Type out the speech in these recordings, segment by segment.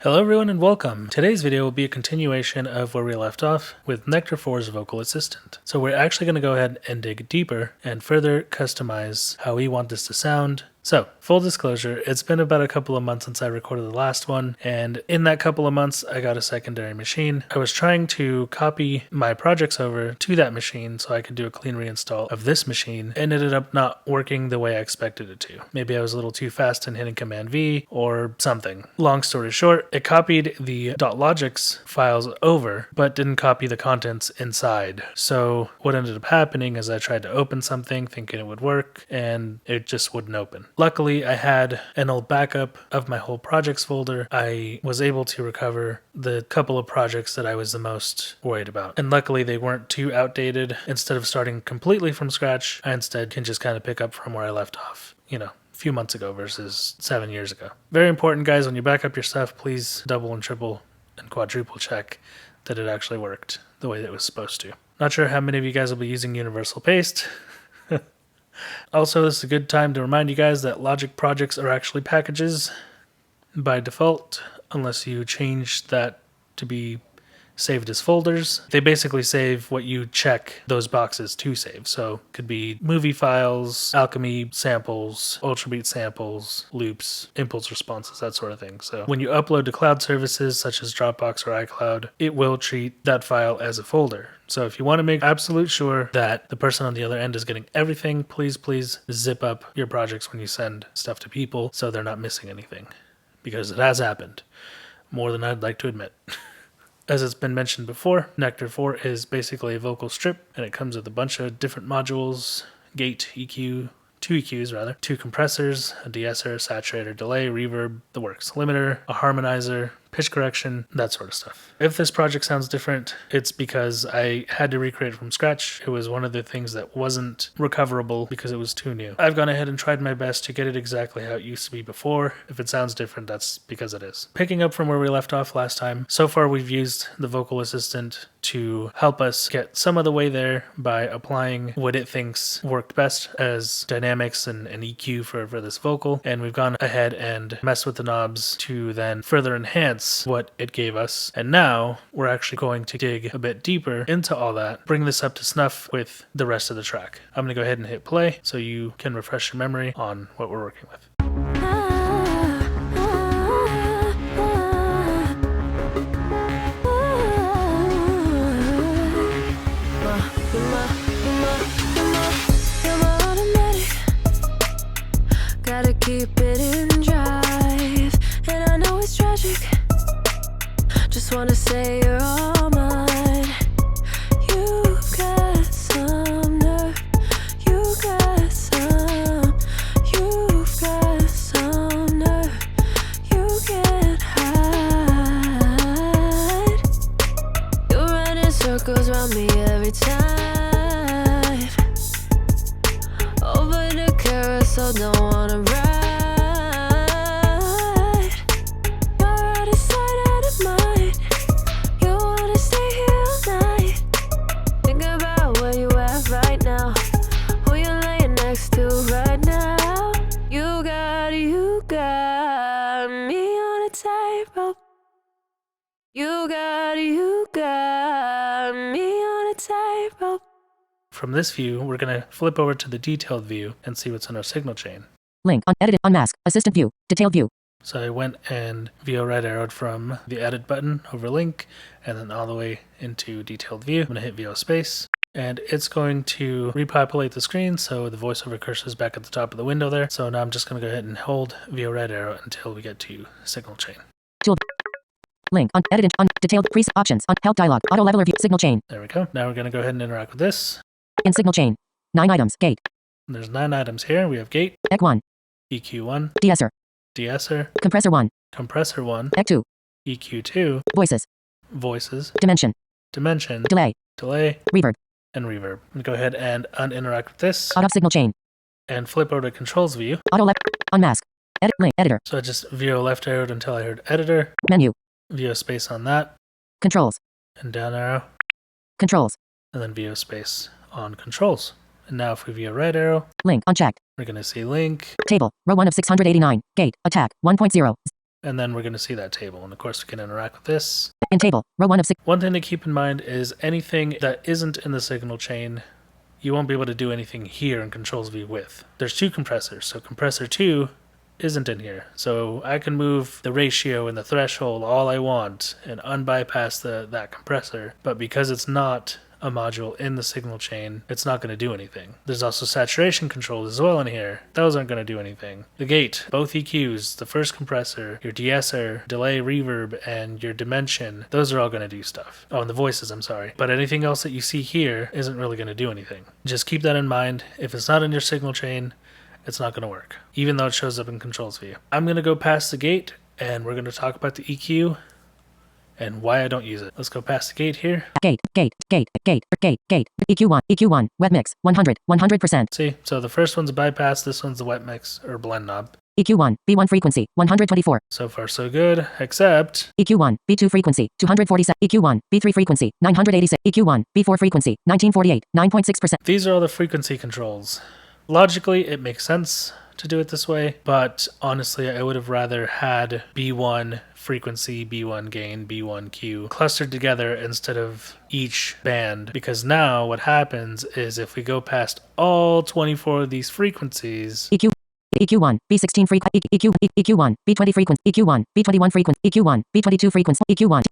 Hello everyone and welcome. Today's video will be a continuation of where we left off with Nectar 4's vocal assistant. So we're actually going to go ahead and dig deeper and further customize how we want this to sound. So, full disclosure, it's been about a couple of months since I recorded the last one, and in that couple of months, I got a secondary machine. I was trying to copy my projects over to that machine so I could do a clean reinstall of this machine, and ended up not working the way I expected it to. Maybe I was a little too fast in hitting Command V or something. Long story short, it copied the .logix files over, but didn't copy the contents inside. So what ended up happening is I tried to open something thinking it would work, and it just wouldn't open. Luckily, I had an old backup of my whole projects folder. I was able to recover the couple of projects that I was the most worried about. And luckily, they weren't too outdated. Instead of starting completely from scratch, I instead can just kind of pick up from where I left off, a few months ago versus 7 years ago. Very important, guys, when you back up your stuff, please double and triple and quadruple check that it actually worked the way that it was supposed to. Not sure how many of you guys will be using universal paste. Also, this is a good time to remind you guys that Logic projects are actually packages by default, unless you change that to be saved as folders. They basically save what you check those boxes to save. So it could be movie files, alchemy samples, ultrabeat samples, loops, impulse responses, that sort of thing. So when you upload to cloud services such as Dropbox or iCloud, it will treat that file as a folder. So if you want to make absolute sure that the person on the other end is getting everything, please zip up your projects when you send stuff to people so they're not missing anything. Because it has happened. More than I'd like to admit. As it's been mentioned before, Nectar 4 is basically a vocal strip, and it comes with a bunch of different modules, gate, EQ, two EQs rather, two compressors, a de-esser, saturator, delay, reverb, the works, limiter, a harmonizer, pitch correction, that sort of stuff. If this project sounds different, it's because I had to recreate it from scratch. It was one of the things that wasn't recoverable because it was too new. I've gone ahead and tried my best to get it exactly how it used to be before. If it sounds different, that's because it is. Picking up from where we left off last time, so far we've used the vocal assistant to help us get some of the way there by applying what it thinks worked best as dynamics and EQ for this vocal, and we've gone ahead and messed with the knobs to then further enhance what it gave us. And now we're actually going to dig a bit deeper into all that, bring this up to snuff with the rest of the track. I'm going to go ahead and hit play so you can refresh your memory on what we're working with. Gotta keep it in drive, and I know it's tragic. Just wanna say you're all mine. You got some nerve. You've got some nerve. You can't hide. You're running circles around me every time. Over the carousel, don't wanna ride. You're out of sight, out of mind. You wanna stay here all night. Think about where you at right now. Who you laying next to right now. You got me on a tightrope. You got me on a tightrope. From this view, we're going to flip over to the detailed view and see what's in our signal chain. Link on edit, unmask, assistant view, detailed view. So I went and VO right arrowed from the edit button over link and then all the way into detailed view. I'm going to hit VO space and it's going to repopulate the screen so the VoiceOver cursor is back at the top of the window there. So now I'm just going to go ahead and hold VO right arrow until we get to signal chain. Tool. Link on edit, on detailed preset options on help dialog, auto leveler view, signal chain. There we go. Now we're going to go ahead and interact with this. In signal chain. 9 items, gate. There's 9 items here. We have gate, EQ1, EQ1, De-Esser, De-Esser, Compressor 1, Compressor 1, EQ2, EQ2, Voices, Voices, Dimension, Dimension, Delay, Delay, Reverb, and Reverb. I'm going to go ahead and uninteract with this Auto signal chain, and flip over to Controls view. Auto left, unmask, edit, link, editor, So I just VO left arrowed until I heard editor, menu, VO space on that, controls, and down arrow, controls, and then VO space on controls. And now if we VO right arrow, link unchecked, we're going to see link, table, row 1 of 689, gate, attack, 1.0, and then we're going to see that table. And of course, we can interact with this. In table, row 1 of 6. One thing to keep in mind is anything that isn't in the signal chain, you won't be able to do anything here in Controls View with. There's 2 compressors, so compressor 2 isn't in here. So I can move the ratio and the threshold all I want and unbypass that compressor, but because it's not a module in the signal chain, it's not going to do anything. There's also saturation controls as well in here. Those aren't going to do anything. The gate, both EQs, the first compressor, your de-esser, delay, reverb, and your dimension, those are all going to do stuff. Oh, and the voices, I'm sorry. But anything else that you see here isn't really going to do anything. Just keep that in mind. If it's not in your signal chain, it's not going to work, even though it shows up in Controls View. I'm going to go past the gate, and we're going to talk about the EQ and why I don't use it. Let's go past the gate here. Gate. EQ1, wet mix, 100%. See, so the first one's a bypass, this one's the wet mix or blend knob. EQ1, B1 frequency, 124. So far so good, except EQ1, B2 frequency, 247. EQ1, B3 frequency, 986. EQ1, B4 frequency, 1948, 9.6%. these are all the frequency controls. Logically, it makes sense to do it this way, but honestly, I would have rather had B1 frequency, B1 gain, B1 Q clustered together instead of each band, because now what happens is if we go past all 24 of these frequencies, EQ1, B16 frequency, EQ1, B20 frequency, EQ1, B21 frequency, EQ1, B22 frequency, EQ1,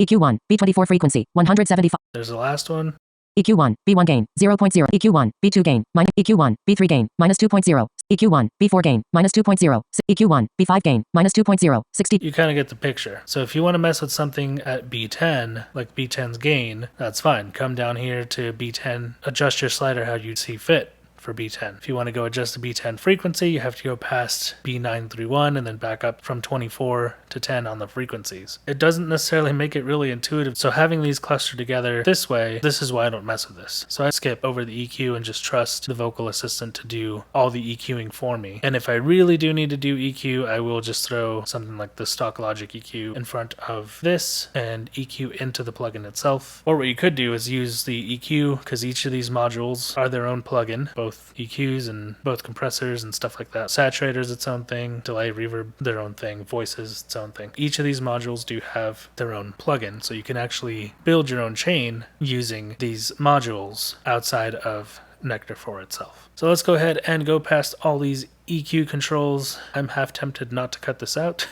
B24 frequency, 175. there's the last one. EQ1, B1 gain, 0.0. EQ1, B2 gain, minus EQ1, B3 gain, minus 2.0. EQ1, B4 gain, minus 2.0. EQ1, B5 gain, minus 2.0. 60. You kind of get the picture. So if you want to mess with something at B10, like B10's gain, that's fine. Come down here to B10, adjust your slider how you see fit for B10. If you want to go adjust the B10 frequency, you have to go past B931 and then back up from 24 to 10 on the frequencies. It doesn't necessarily make it really intuitive. So having these clustered together this way, this is why I don't mess with this. So I skip over the EQ and just trust the vocal assistant to do all the EQing for me. And if I really do need to do EQ, I will just throw something like the stock Logic EQ in front of this and EQ into the plugin itself. Or what you could do is use the EQ, because each of these modules are their own plugin, both EQs and both compressors and stuff like that. Saturators its own thing, delay, reverb their own thing, voices its own thing. Each of these modules do have their own plugin, so you can actually build your own chain using these modules outside of Nectar 4 itself. So let's go ahead and go past all these EQ controls. I'm half tempted not to cut this out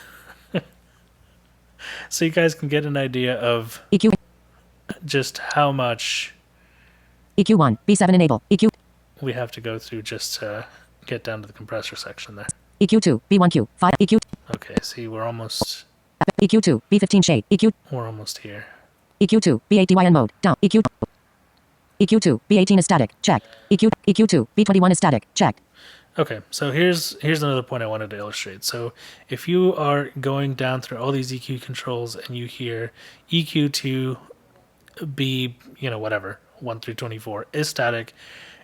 so you guys can get an idea of EQ, just how much EQ1, B7 enable. EQ, we have to go through just to get down to the compressor section there. EQ2, B1Q, 5. EQ, Okay, see, we're almost EQ2, B15 shade. EQ, here. EQ2, B8 mode, down. EQ2, B18 is static, check. EQ2, B21 is static, check. Okay, so here's another point I wanted to illustrate. So if you are going down through all these EQ controls and you hear EQ2 B, whatever, 1 through 24 is static,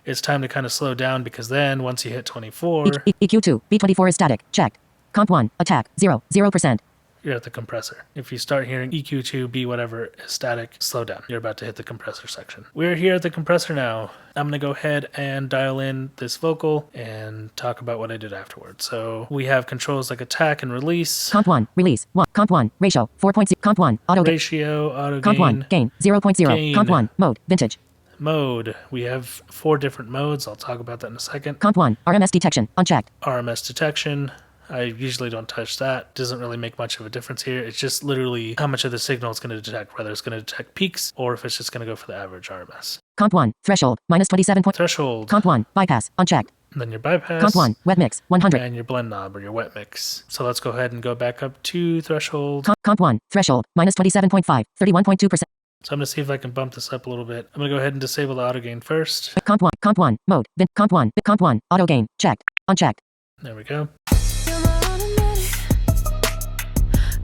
it's time to kind of slow down, because then once you hit 24, EQ2, B24 is static, checked. Comp 1, attack, 0%. you're at the compressor. If you start hearing EQ2, B whatever is static, slow down. You're about to hit the compressor section. We're here at the compressor now. I'm going to go ahead and dial in this vocal and talk about what I did afterwards. So we have controls like attack and release. Comp 1, release, 1. Comp 1, ratio, 4.0. Comp 1, auto gain. Ratio, auto Comp 1, gain, 0.0. Gain. Comp 1, mode, vintage. Mode. We have 4 different modes. I'll talk about that in a second. Comp 1, RMS detection, unchecked. RMS detection. I usually don't touch that. Doesn't really make much of a difference here. It's just literally how much of the signal it's going to detect, whether it's going to detect peaks or if it's just going to go for the average RMS. Comp 1, threshold, minus 27. Threshold. Comp 1, bypass, unchecked. Then your bypass. Comp 1, wet mix, 100. And your blend knob or your wet mix. So let's go ahead and go back up to threshold. Comp 1, threshold, minus 27.5, 31.2%. So I'm going to see if I can bump this up a little bit. I'm going to go ahead and disable the auto gain first. Comp 1, mode, comp 1, auto gain, checked, unchecked. There we go. You're my automatic.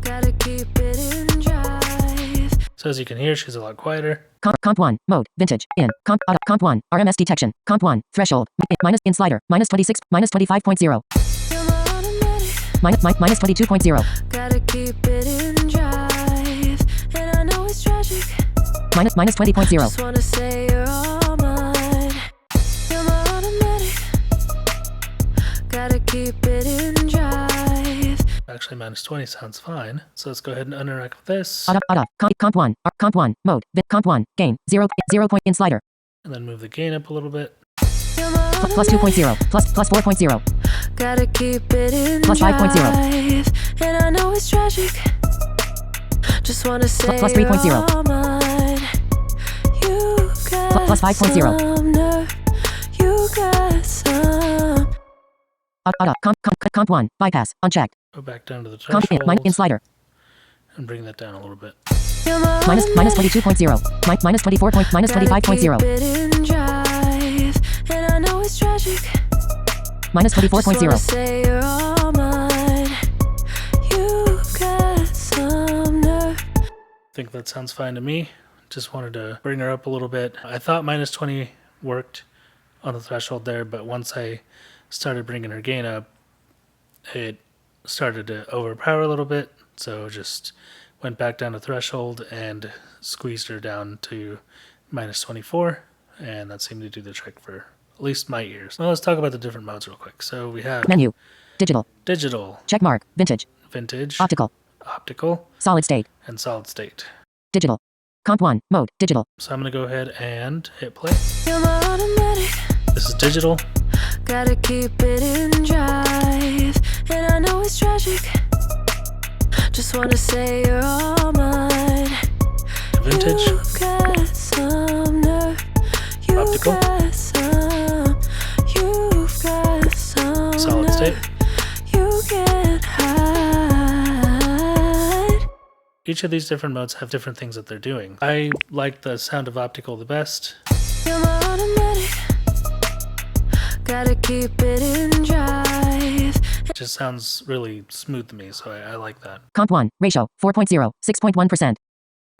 Gotta keep it in drive. So as you can hear, she's a lot quieter. Comp 1, mode, vintage, in, comp 1, RMS detection, comp 1, threshold, minus, in slider, minus 26, minus 25.0. You're my automatic. Minus 22.0. Gotta keep it in drive. And I know it's tragic. Minus 20.0. Just wanna say you're all mine. You're my automatic. Gotta keep it in drive. Actually and minus 20 sounds fine. So let's go ahead and interact with this. Auto. Comp 1. Comp 1. Mode. Comp 1. Gain. 0. 0 point in slider. And then move the gain up a little bit. Plus 2.0. Plus 4.0. Gotta keep it in Plus 5.0. drive, and I know it's tragic. Just wanna say Plus you're 3.0. all mine. You got Plus 5.0. some nerve. You got some. Auto. Comp 1. Bypass. Unchecked. Go back down to the Comp threshold. in slider. And bring that down a little bit. Minus 22.0. Minus 24. Minus 25.0. Keep it in drive, and I know it's tragic. Minus Just wanna 24.0. say you're all mine. You got some nerve. I think that sounds fine to me. Just wanted to bring her up a little bit. I thought minus 20 worked on the threshold there, but once I started bringing her gain up, it started to overpower a little bit. So just went back down to threshold and squeezed her down to minus 24. And that seemed to do the trick for at least my ears. Well, let's talk about the different modes real quick. So we have Menu. Digital. digital, Checkmark. Vintage. vintage, Optical. optical, Solid state. and solid state. Digital. Comp 1. Mode. Digital. So I'm going to go ahead and hit play. You're my automatic. This is digital. Gotta keep it in drive, and I know it's tragic. Just wanna say you're all mine. Vintage, You got some nerve. You Optical. got some. You've got some solid nerve. state. You can't hide. Each of these different modes have different things that they're doing. I like the sound of optical the best. You're my automatic. Gotta keep it in drive. It just sounds really smooth to me, so I like that. Comp 1. Ratio. 4.0. 6.1%.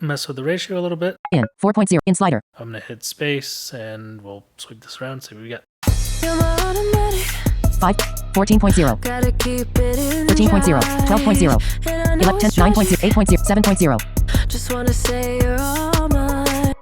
Mess with the ratio a little bit. In. 4.0. In slider. I'm going to hit space and we'll sweep this around, see what we get. You're my automatic. 5. 14.0. Gotta keep it in 13.0. drive. 12.0. And I know 11. it's 9.0. tragic. 8.0. 7.0. Just wanna say you're all mine.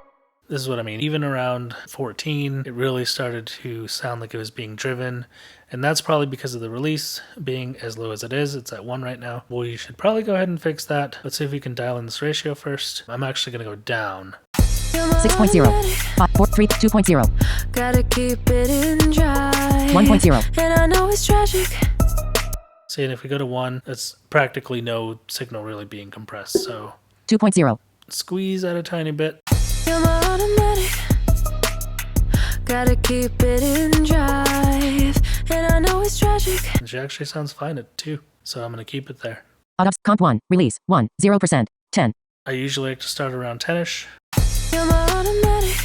This is what I mean. Even around 14, it really started to sound like it was being driven. And that's probably because of the release being as low as it is. It's at 1 right now. We should probably go ahead and fix that. Let's see if we can dial in this ratio first. I'm actually going to go down. 6.0. 5. 4. 3. 2.0. Gotta keep it in drive. 1.0. And I know it's tragic. See, and if we go to 1, that's practically no signal really being compressed. So 2.0. squeeze out a tiny bit. You're my automatic. Gotta keep it in drive. And I know it's tragic. And she actually sounds fine at 2. So I'm going to keep it there. Auto. Comp 1. Release. 1. 0%. 10. I usually like to start around 10ish. You're my automatic.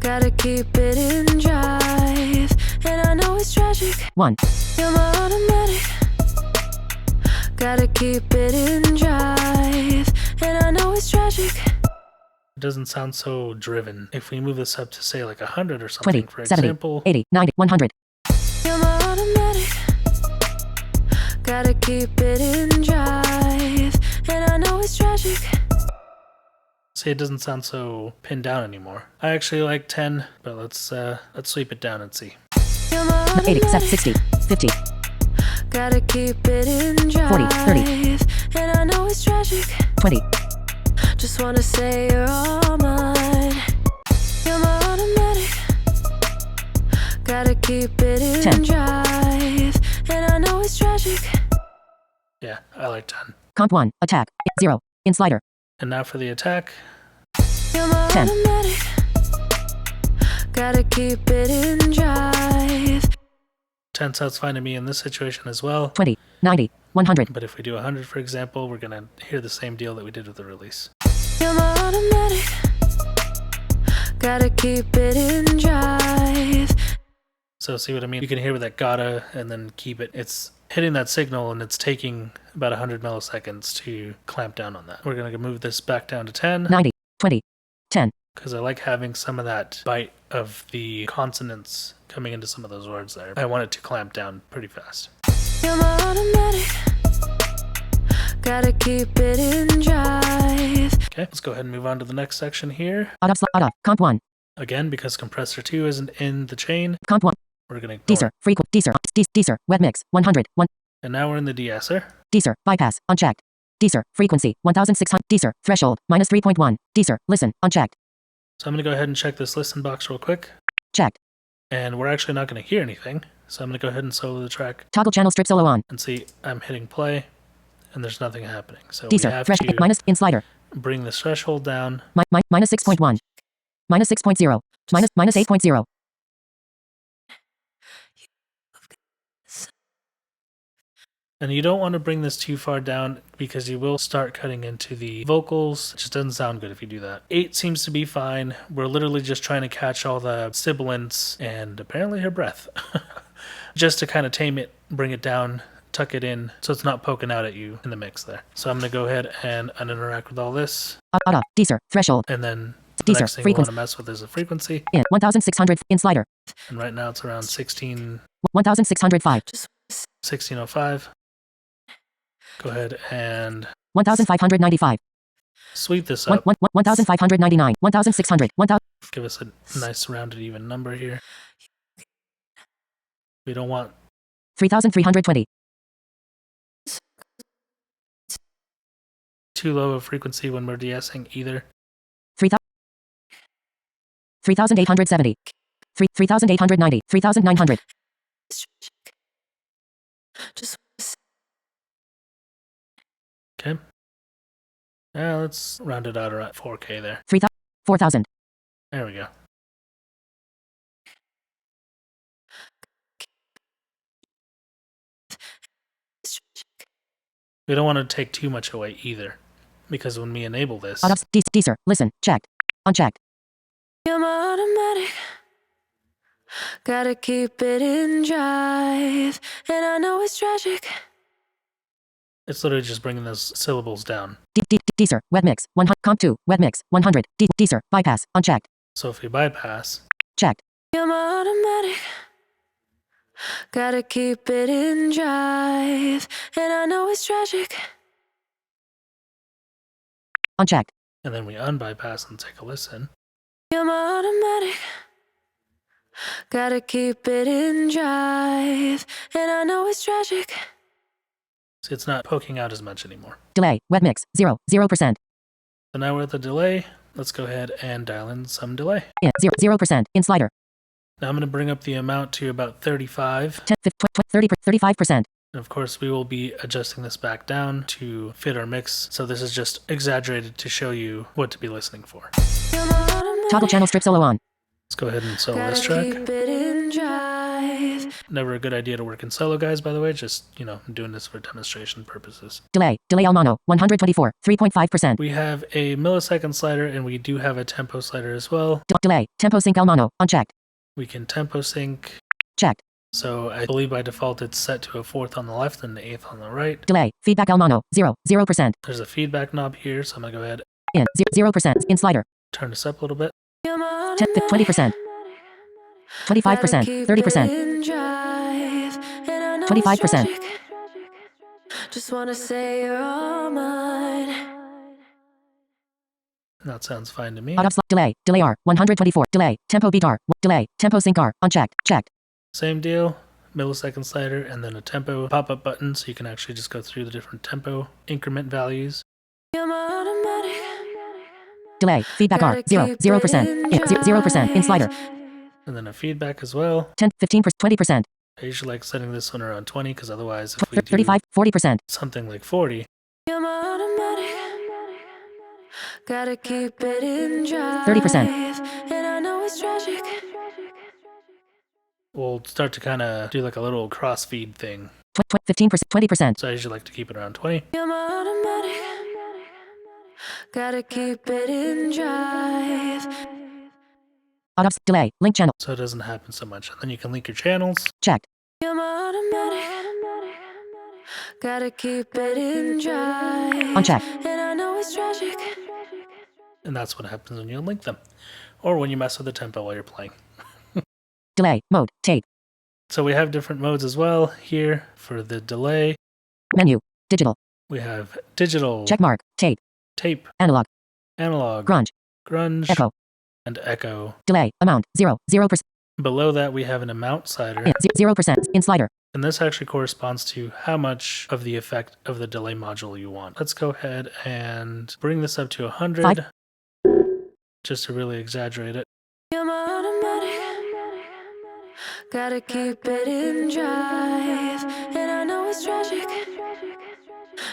Gotta keep it in drive. And I know it's tragic. 1. You're my automatic. Gotta keep it in drive. And I know it's tragic. It doesn't sound so driven. If we move this up to say like 100 or something, 20. for 70. example, 80. 90. 100. You're my automatic. Gotta keep it in drive. And I know it's tragic. see, it doesn't sound so pinned down anymore. I actually like 10, but let's sweep it down and see. You're my 80. automatic. 60. 50. Gotta keep it in drive. 40. 30. And I know it's tragic. 20. Just wanna say you're all mine. You're my automatic. Gotta keep it in 10. drive. And I know it's tragic. Yeah, I like 10. Comp 1. Attack. 0. In slider. And now for the attack. You're my 10. automatic. Gotta keep it in drive. 10 sounds fine to me in this situation as well. 20. 90. 100. But if we do 100, for example, we're going to hear the same deal that we did with the release. You're my automatic. Gotta keep it in drive. So see what I mean? You can hear with that gotta and then keep it. It's hitting that signal and it's taking about 100 milliseconds to clamp down on that. We're going to move this back down to 10 90. 20. 10. because I like having some of that bite of the consonants coming into some of those words there. I want it to clamp down pretty fast. You're my automatic. Gotta keep it in drive. Okay, let's go ahead and move on to the next section here. Auto. Comp 1. Again, because compressor 2 isn't in the chain, Comp 1. we're going to De-Esser. De-Esser. Wet mix. 100. 1. And now we're in the de-esser. De-Esser, bypass, unchecked. De-Esser, frequency, 1600. De-Esser, threshold, minus 3.1. De-Esser, listen, unchecked. So I'm going to go ahead and check this listen box real quick. Checked. And we're actually not going to hear anything. So I'm going to go ahead and solo the track. Toggle channel strip solo on. And see, I'm hitting play, and there's nothing happening. So we De-Esser, have threshold, to minus, in slider. bring this threshold down. Minus 6.1. Minus 6.0. Minus 8.0. And you don't want to bring this too far down because you will start cutting into the vocals. It just doesn't sound good if you do that. 8 seems to be fine. We're literally just trying to catch all the sibilants and apparently her breath. Just to kind of tame it, bring it down, tuck it in so it's not poking out at you in the mix there. So I'm going to go ahead and uninteract with all this. De-Esser, threshold. And then the De-Esser, next thing we want frequency. to mess with is the frequency. In 1600. In slider. And right now it's around 1605. 1605. Go ahead and 1595. sweep this up. 1599. 1600. 1000. Give us a nice rounded even number here. We don't want 3320. too low of frequency when we're de-essing either. 3870. 3890. 3900. Okay. Now let's round it out around 4K there. 4000. There we go. We don't want to take too much away either, because when we enable this, De-Esser, listen, checked. Unchecked. I'm automatic. Gotta keep it in drive. And I know it's tragic. it's literally just bringing those syllables down. De-Esser, wet mix, 100, comp 2, wet mix, 100, De-Esser, bypass, unchecked. So if we bypass, Checked. I'm automatic. Gotta keep it in drive. And I know it's tragic. Unchecked. and then we unbypass and take a listen, I'm automatic. Gotta keep it in drive. And I know it's tragic. see it's not poking out as much anymore. Delay, wet mix, 0%. So now we're at the delay. Let's go ahead and dial in some delay. In, 0%. In slider. Now I'm going to bring up the amount to about 35. 10, 30, 35%. And of course, we will be adjusting this back down to fit our mix. So this is just exaggerated to show you what to be listening for. Toggle channel strip solo on. Let's go ahead and solo Gotta this track. keep it in drive. Never a good idea to work in solo, guys, by the way. Just, I'm doing this for demonstration purposes. Delay al mono, 124, 3.5%. We have a millisecond slider and we do have a tempo slider as well. Delay, tempo sync al mono, unchecked. We can tempo sync. Checked. So I believe by default it's set to a fourth on the left and the eighth on the right. Delay, feedback al mono, 0%. There's a feedback knob here, so I'm going to go ahead In, 0%. In slider. turn this up a little bit. 10, 20%. 25%, 30%. 25%. Just wanna say you're all mine. That sounds fine to me. Delay R, 124. Delay, tempo beat R. Delay, tempo sync R, unchecked. Checked. Same deal, millisecond slider and then a tempo pop-up button so you can actually just go through the different tempo increment values. I'm automatic. Delay, feedback R, 0%. In, 0%. In slider. And then a feedback as well. 10, 15%, 20%. I usually like setting this one around 20 because otherwise if we do 35, 40%. something like 40, I'm automatic. Gotta keep it in drive. 30%. And I know it's tragic. we'll start to kind of do like a little crossfeed thing. 15%, 20%. So I usually like to keep it around 20. I'm automatic. Gotta keep it in drive. Delay, link channel. So it doesn't happen so much. And then you can link your channels. Checked. I'm automatic. Gotta keep it in drive. Unchecked. And I know it's tragic. And that's what happens when you link them. Or when you mess with the tempo while you're playing. Delay, mode, tape. So we have different modes as well here for the delay. Menu, digital. We have digital, Checkmark, tape. tape, Analog, analog, grunge, grunge, echo. and echo. Delay, amount, 0%. Below that we have an amount slider. In, 0%. In slider. And this actually corresponds to how much of the effect of the delay module you want. Let's go ahead and bring this up to 100, just to really exaggerate it. I'm automatic. Gotta keep it in drive, and I know it's tragic.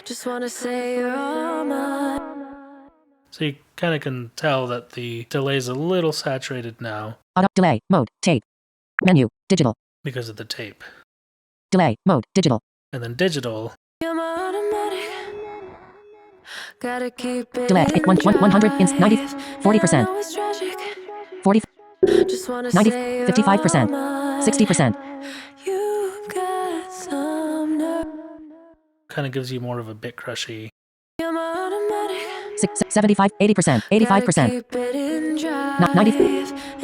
Just wanna say you're all mine. So you kind of can tell that the delay is a little saturated now. Auto delay mode tape. Menu digital. Because of the tape. Delay mode digital. And then digital. I'm automatic. Gotta keep it Delay in 100 drive, 90 and 40%. I know it's tragic. 40 Just wanna 90 say you're 55%. all mine. 60%. You've got some nerve. Kind of gives you more of a bit crushy. I'm automatic. 75 80%. 85%. Gotta keep it in drive, 90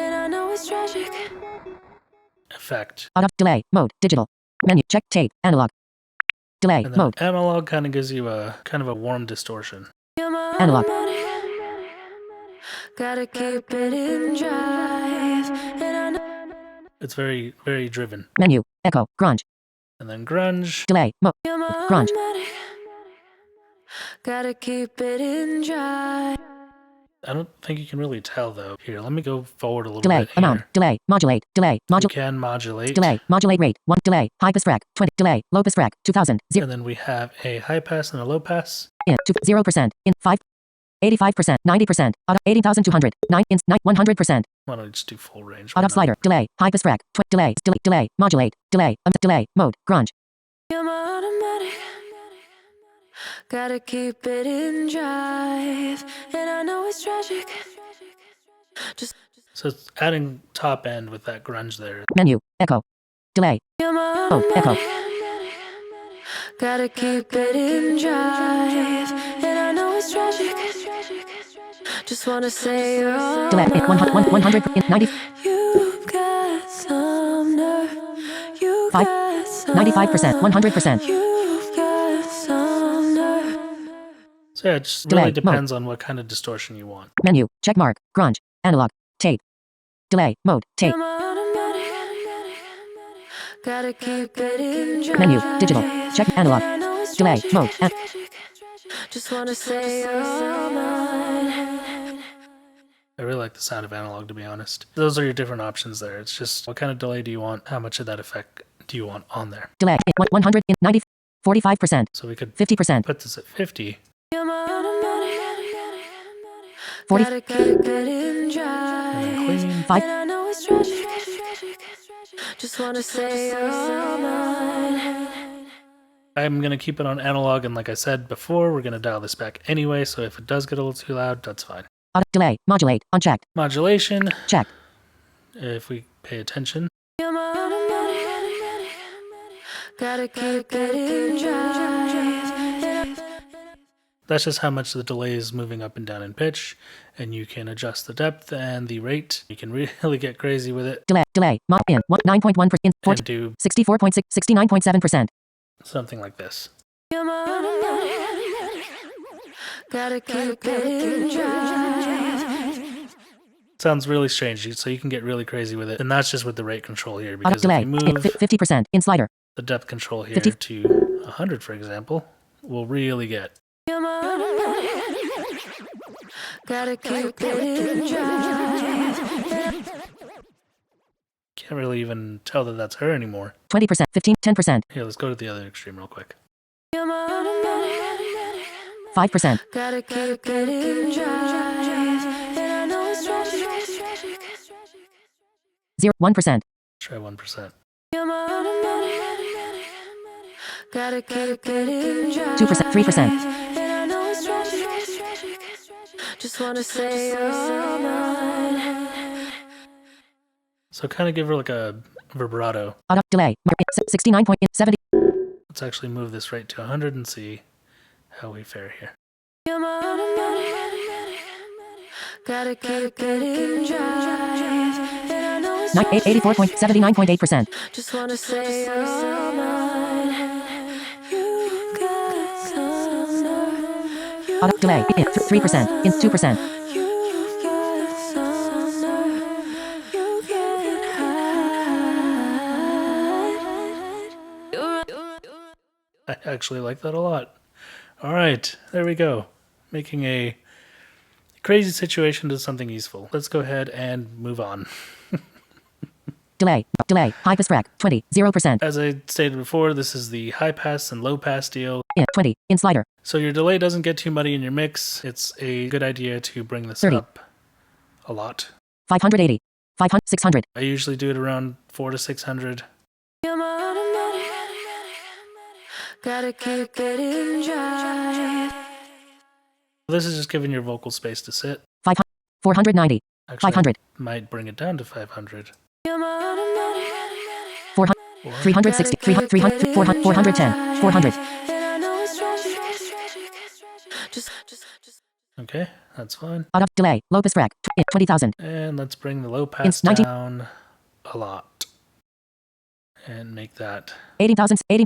and I know it's tragic. Effect. Auto delay mode digital. Menu check tape analog. Delay And then mode analog kind of gives you a kind of a warm distortion. I'm analog. automatic. Gotta keep it in drive, and I know It's very, very driven. Menu echo grunge. And then grunge. Delay mode I'm grunge. automatic. Gotta keep it in drive. I don't think you can really tell though. Here, let me go forward a little Delay bit amount. here. Delay modulate. Delay You module. can modulate. Delay modulate rate 1. Delay high pass rack 20. Delay low pass rack 2000. 0 And then we have a high pass and a low pass. in 0% in 5. 85%, 90%, auto 80,200, 9 in 100%, Why don't we just do full range? Why auto not? slider, delay, high pass rack, delay, modulate, delay, mode, grunge, I'm automatic. Gotta keep it in drive, and I know it's tragic. Just So it's adding top end with that grunge there. menu, echo, delay, I'm mode, echo, automatic. Gotta keep it in drive, and I know it's tragic. Just wanna say you're all delay, 100 in 90, You've got some nerve. You've 5, got some 95%, 100%, You've got some nerve. So yeah, it just Delay, really mode. depends on what kind of distortion you want. menu, check mark, grunge, analog, tape, delay, mode, tape, I'm automatic. Gotta keep it in drive. menu, digital, check analog, I know it's delay, tragic. mode, Just wanna say you're all mine. I really like the sound of analog, to be honest. Those are your different options there. It's just what kind of delay do you want? How much of that effect do you want on there? delay, 100 in 90, 45%, So we could 50%, put this at 50. I'm automatic. 40, Gotta keep it in And drive. then clean. 5, And I know it's tragic. Just wanna say you're all mine. I'm going to keep it on analog, and like I said before, we're going to dial this back anyway, so if it does get a little too loud, that's fine. auto, delay, modulate, unchecked, Modulation, check, if we pay attention. I'm automatic. Gotta keep it in drive. That's just how much the delay is moving up and down in pitch, and you can adjust the depth and the rate. You can really get crazy with it delay, mod in 9.1%, in 14, and do 64.6, 69.7%, something like this. I'm automatic. Gotta keep it in drive. Sounds really strange, so you can get really crazy with it. And that's just with the rate control here, auto, because delay, if you move 50%, in slider, the depth control here 50. to 100, for example, we'll really get. I'm automatic. Gotta keep it in drive. Can't really even tell that that's her anymore. 20%, 15, 10%, Here, let's go to the other extreme real quick. I'm automatic. 5%, Gotta keep it in drive. And I know it's tragic. 0, 1%, Try 1%. I'm automatic. Gotta keep it in drive. 2%, 3%, And I know it's tragic. Just wanna say you're all mine. So kind of give her like a vibrato. auto, delay, 69.70, Let's actually move this right to 100 and see how we fare here. I'm automatic. Gotta keep it in drive. And I know it's 84.79.8%, Just wanna say you're all mine. You got some nerve. You auto, delay, in 3%, in 2%, You got some nerve. You get high. actually like that a lot. All right, there we go. Making a crazy situation to something useful. Let's go ahead and move on. Delay, high pass frag, 20, 0%. As I stated before, this is the high pass and low pass deal. 20, in slider. So your delay doesn't get too muddy in your mix. It's a good idea to bring this 30. up a lot. 580, 500, 600. I usually do it around 400 to 600. I'm automatic. Gotta keep it in drive. This is just giving your vocal space to sit. 500, 490, Actually, 500. Might bring it down to 500. I'm automatic. 400, 360, 300, 300, 400, 410, 400. And I know it's tragic. Just. Okay, that's fine. Auto, delay, low pass frag, 20,000. And let's bring the low pass 19 down a lot. And make that... 80,000, 80,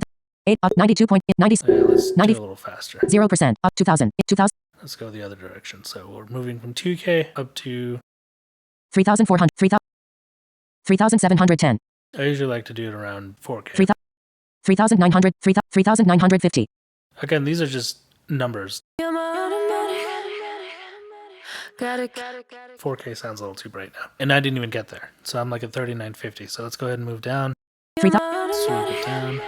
92.90, let's do 90, a little faster. 0%, up 2,000, 2,000, Let's go the other direction. So we're moving from 2K up to... 3,400, 3,710, I usually like to do it around 4K. 3,900, 3,950. Again, these are just numbers. I'm automatic. Gotta 4K sounds a little too bright now. And I didn't even get there. So I'm like at 3950. So let's go ahead and move down. 3,000, Sweep it down.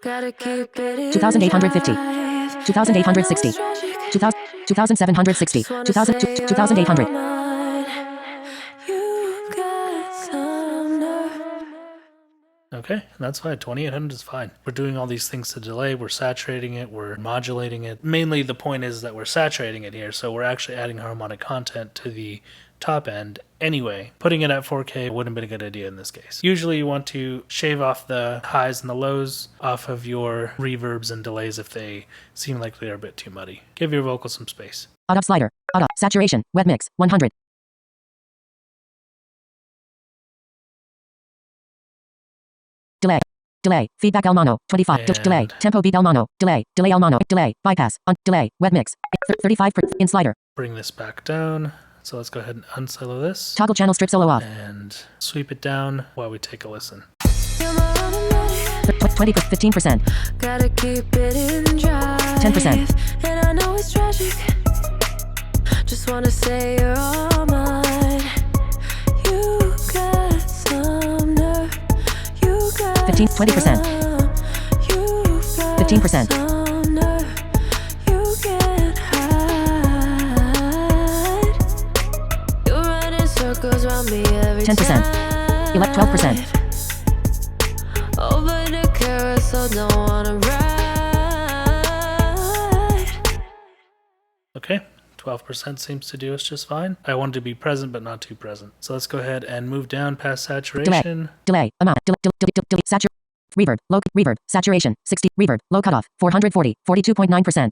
Gotta keep it in 2,850, drive. 2,860, 2,760, 2,800. You got some nerve. Okay, that's fine. 2800 is fine. We're doing all these things to delay. We're saturating it. We're modulating it. Mainly the point is that we're saturating it here. So we're actually adding harmonic content to the top end anyway. Putting it at 4K wouldn't have been a good idea in this case. Usually you want to shave off the highs and the lows off of your reverbs and delays if they seem like they're a bit too muddy. Give your vocal some space. Auto slider, auto, saturation, wet mix, 100. Delay, feedback El Mono, 25, delay, tempo beat El Mono, delay El Mono, delay, bypass, delay, wet mix, 35, in slider. Bring this back down. So let's go ahead and unsilo this. Toggle channel strip solo off. And sweep it down while we take a listen. 20, 15%, Gotta keep it in drive. 10%. And I know it's tragic. Just wanna say you're all mine. You got some nerve. You got 15, 20%, 15%, some nerve. You get hide. You're running circles around me every 10%, time. 12%, Over the carousel, don't wanna ride. Okay, 12% seems to do us just fine. I wanted to be present, but not too present. So let's go ahead and move down past saturation. delay, amount, delay, saturate, reverb, low, reverb, saturation, 60, reverb, low cutoff, 440, 42.9%.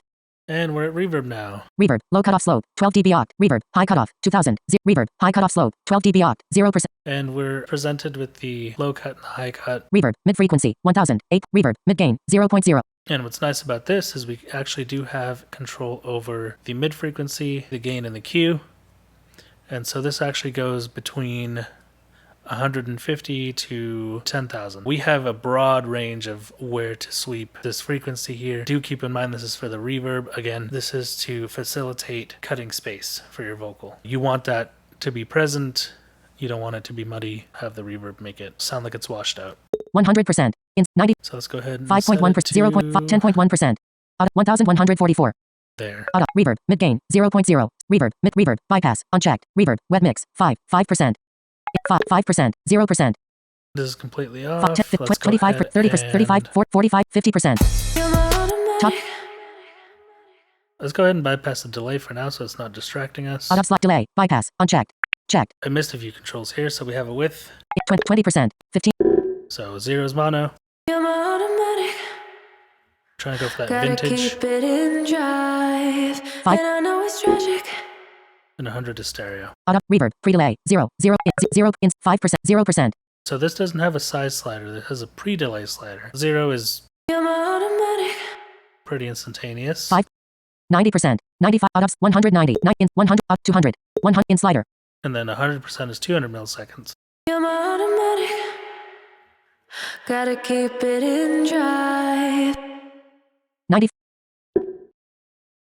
And we're at reverb now. Reverb, low cutoff slope, 12 dB oct. Reverb, high cutoff, 2000. Reverb, high cutoff slope, 12 dB oct, 0%. And we're presented with the low cut and the high cut. Reverb, mid frequency, 1000. 8, reverb, mid gain, 0.0. And what's nice about this is we actually do have control over the mid frequency, the gain, and the Q. And so this actually goes between 150 to 10,000. We have a broad range of where to sweep this frequency here. Do keep in mind this is for the reverb. Again, this is to facilitate cutting space for your vocal. You want that to be present. You don't want it to be muddy. Have the reverb make it sound like it's washed out. 100%. In 90. So let's go ahead and 5.1%. 10.1%. 1,144. There. Auto, reverb, mid gain, 0.0. Reverb, mid reverb, bypass, unchecked. Reverb, wet mix, 5%. 5%, 0%. This is completely off. 10, 25, 30%, 35, 45, 50%. Top. Let's go ahead and bypass the delay for now so it's not distracting us. Auto slot delay, bypass, unchecked. Checked. I missed a few controls here, so we have a width. 20%, 15. So 0 is mono. Trying to go for that vintage. Keep it in drive. 5. And I know it's tragic. And 100 is stereo. Auto, reverb, pre-delay, 0, 0, 0, 5%, 0%. So this doesn't have a size slider. It has a pre-delay slider. 0 is pretty instantaneous. 5. 90%, 95, auto, 190, 100, 200, 100 in slider. And then 100% is 200 milliseconds. Gotta keep it in drive. 90.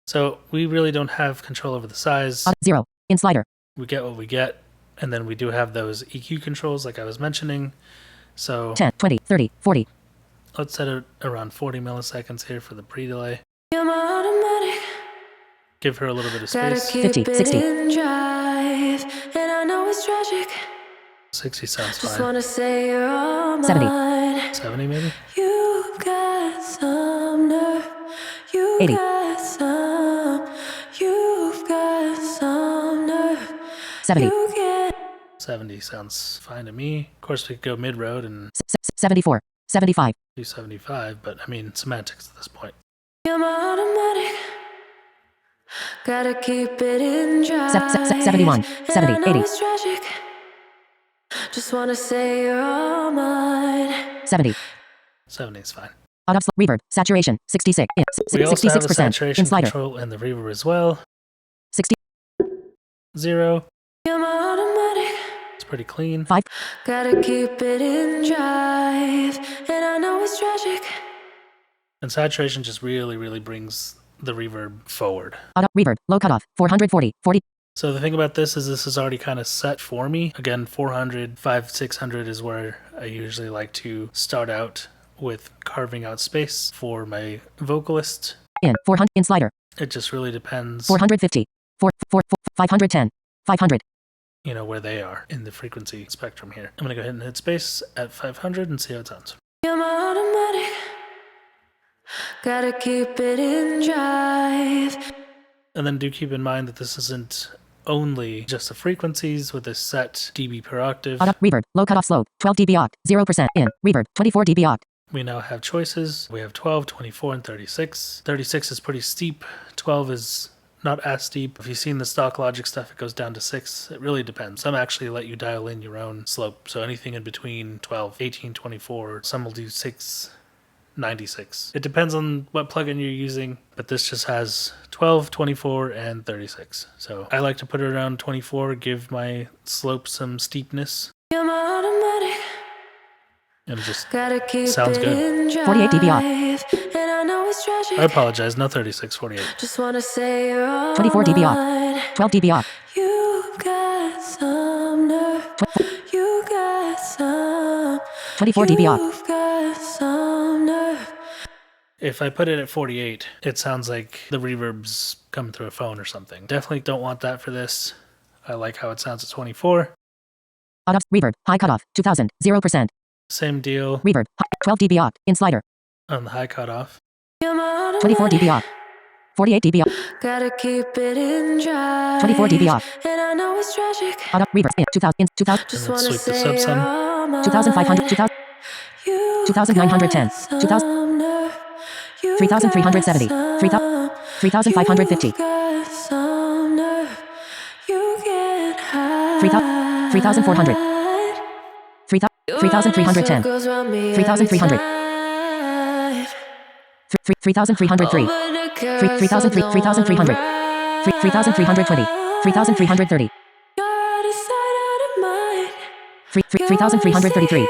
So we really don't have control over the size. 0. In slider. We get what we get. And then we do have those EQ controls like I was mentioning. So 10, 20, 30, 40. Let's set it around 40 milliseconds here for the pre-delay. I'm automatic. Give her a little bit of Gotta space. keep 50, it 60. in drive, and I know it's tragic. 60 sounds Just fine. wanna say you're all 70. mine. 70 maybe? You've got some nerve. You 80. got some. You've got some nerve. 70. You get 70 sounds fine to me. Of course, we could go mid-road and 74. 75. do 75, but I mean, semantics at this point. I'm automatic. Gotta keep it in drive. 71. 70. And I know 80. it's tragic. Just wanna say you're all mine. 70. 70 is fine. Reverb. Saturation. 66. In. We also have a 66%. saturation In slider. control and the reverb as well. 60. 0. I'm automatic. It's pretty clean. 5. Gotta keep it in drive. And I know it's tragic. And saturation just really brings the reverb forward. Reverb. Low cutoff. 440. 40. So the thing about this is already kind of set for me. Again, 400, 500, 600 is where I usually like to start out with carving out space for my vocalist. In. 400. In slider. It just really depends, 450. 510. 500. you know, where they are in the frequency spectrum here. I'm gonna go ahead and hit space at 500 and see how it sounds. I'm automatic. Gotta keep it in drive. And then do keep in mind that this isn't only just the frequencies with a set dB per octave. Reverb. Low cutoff slope. 12 dB oct. 0%. In. Reverb. 24 dB oct. We now have choices. We have 12, 24, and 36. 36 is pretty steep. 12 is not as steep. If you've seen the stock Logic stuff, it goes down to 6. It really depends. Some actually let you dial in your own slope. So anything in between 12, 18, 24. Some will do 6, 96. It depends on what plugin you're using, but this just has 12, 24, and 36. So I like to put it around 24, give my slope some steepness, I'm automatic. and it just Gotta keep sounds it good. in drive. 48 dB oct. And I know it's tragic. I apologize, not 36, 48. Just wanna say you're all 24 dB oct. mine. 12 dB oct. You've got some nerve. You got some. 24 dB oct. You've got some nerve. If I put it at 48, it sounds like the reverb's coming through a phone or something. Definitely don't want that for this. I like how it sounds at 24. Reverb. High cutoff. 2000. 0%. Same deal Reverb. 12 dB oct. In slider. on the high cutoff. I'm automatic. 24 dB oct. 48 dB oct. Gotta keep it in drive. 24 dB oct. And I know it's tragic. Reverb. In. 2000. In. 2000. Just And then wanna sweep this say up you're some. all mine. 2500. 2000. You've 2910. got 2000. some nerve. You've 3370. got 3000. some. 3550. You've got some nerve. You get high. 3400. 3310. 3300. 3303. 3300. 3320. 3330. 3333.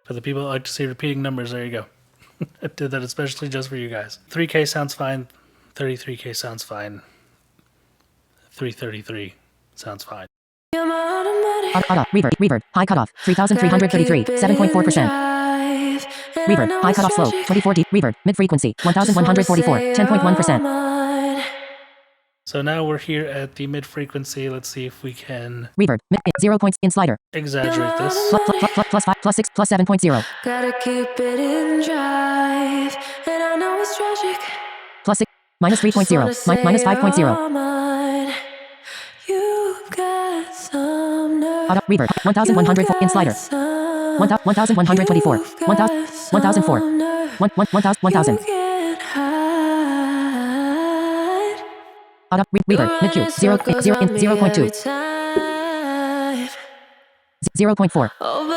For the people that like to see repeating numbers, there you go. I did that especially just for you guys. 3K sounds fine. 33K sounds fine. 333 sounds fine. Reverb. High cutoff. 3333. 7.4%. Reverb. High cutoff slope. 24 dB. Reverb. Mid frequency. 1144. 10.1%. So now we're here at the mid frequency. Let's see if we can Reverb. 0 points in slider. exaggerate this. Plus 5. Plus 6. Plus 7.0. Gotta keep it in drive. And I know it's tragic. Plus 6. Minus 3.0. Minus 5.0. You've got some nerve. Reverb. 1104 in slider. 1124. 1004. 1000. You get high. Reverb. Mid Q. 0. 0.2. 0.4.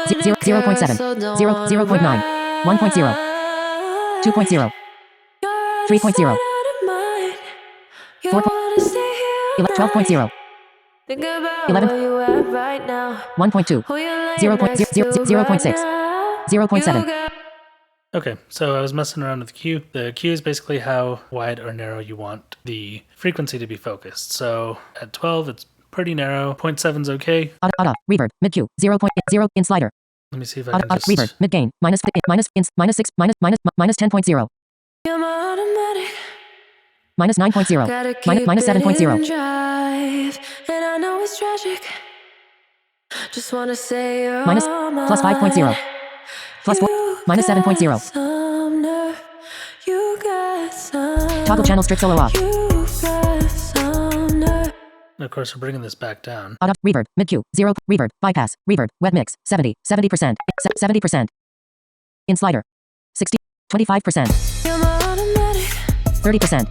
0.7. 0.9. 1.0. 2.0. 3.0. 4. 12.0. Think about 11. where you at right now. 1.2. Who you laying 0.0. next to 0.6. right now. 0.7. You got Okay, so I was messing around with the Q. The Q is basically how wide or narrow you want the frequency to be focused. So at 12, it's pretty narrow. 0.7 is okay. Auto, reverb, mid Q, 0.0 in slider. Let me see if I can just... Reverb, mid gain, minus 6, minus 10.0. I'm automatic. Minus 9.0. Gotta keep Minus it 7.0. in drive, and I know it's tragic. Just wanna say you're Minus, all plus 5.0. mine. Plus 4, You minus got 7.0. some nerve. You got some. Toggle channel strict solo off. You got some nerve. And of course, we're bringing this back down. Auto, reverb, mid Q, 0, reverb, bypass, reverb, wet mix, 70%, 70%. In slider, 60, 25%, I'm automatic. 30%,